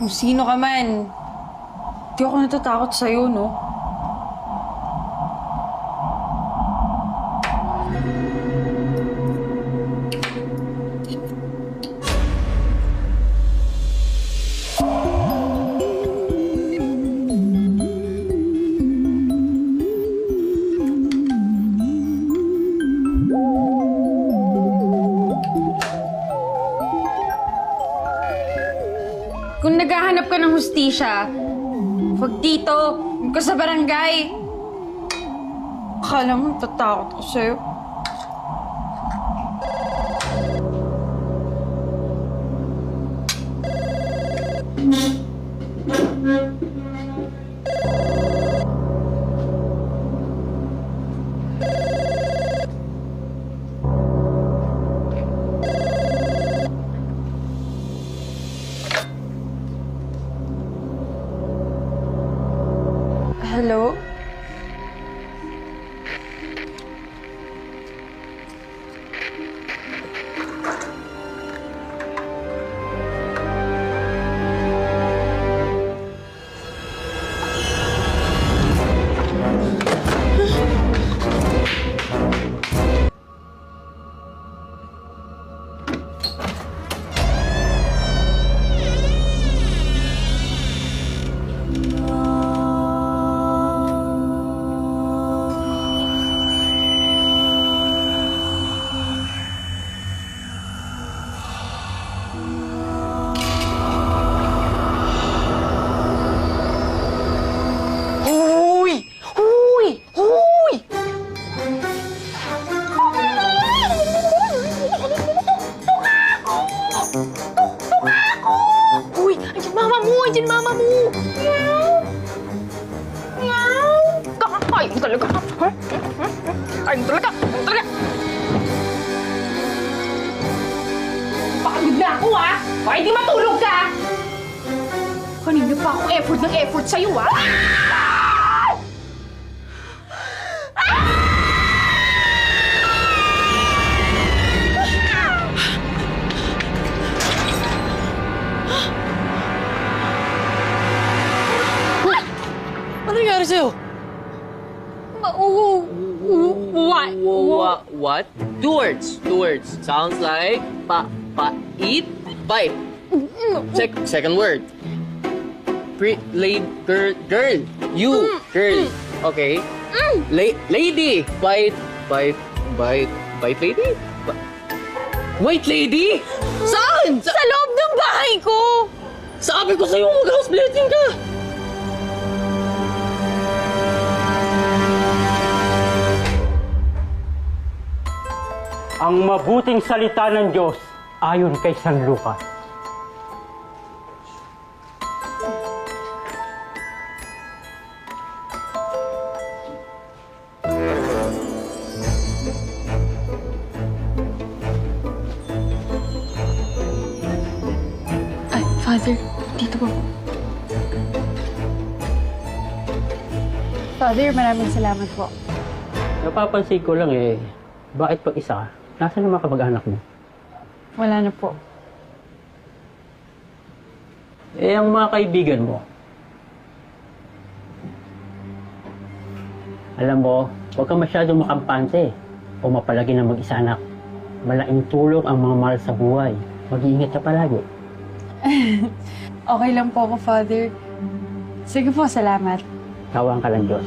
Kung sino ka man, di ako natatakot sa'yo, no? Kung naghahanap ka ng hustisya, wag dito, huwag ka sa barangay. Akala mo, tatakot ko sa'yo. Hello? Ayun talaga. Ayun talaga. Ayun talaga. Pagod na ako, ha? O, hindi matulog ka! Kanina pa ako effort sa'yo, ha? Ano nangyari sa'yo? What? Two words. Sounds like eat, bite. Second word. Girl. You, girl. Okay. Lady. Bite lady? Wait, lady? Saan? Sa loob ng bahay ko! Sabi ko sa'yo, mag-house blessing ka! Ang mabuting salita ng Diyos ayon kay San Lucas. Ay, Father, dito po. Father, maraming salamat po. Napapansin ko lang bakit pag isa ka? Nasaan ang mga kamag-anak mo? Wala na po. Ang mga kaibigan mo. Alam mo, huwag ka masyadong makampante o mapalagi ng mag-isa anak. Malaking tulong ang mga mahal sa buhay. Mag-iingat ka palagi. Okay lang po ako, Father. Sige po, salamat. Tawaan ka lang, Diyos.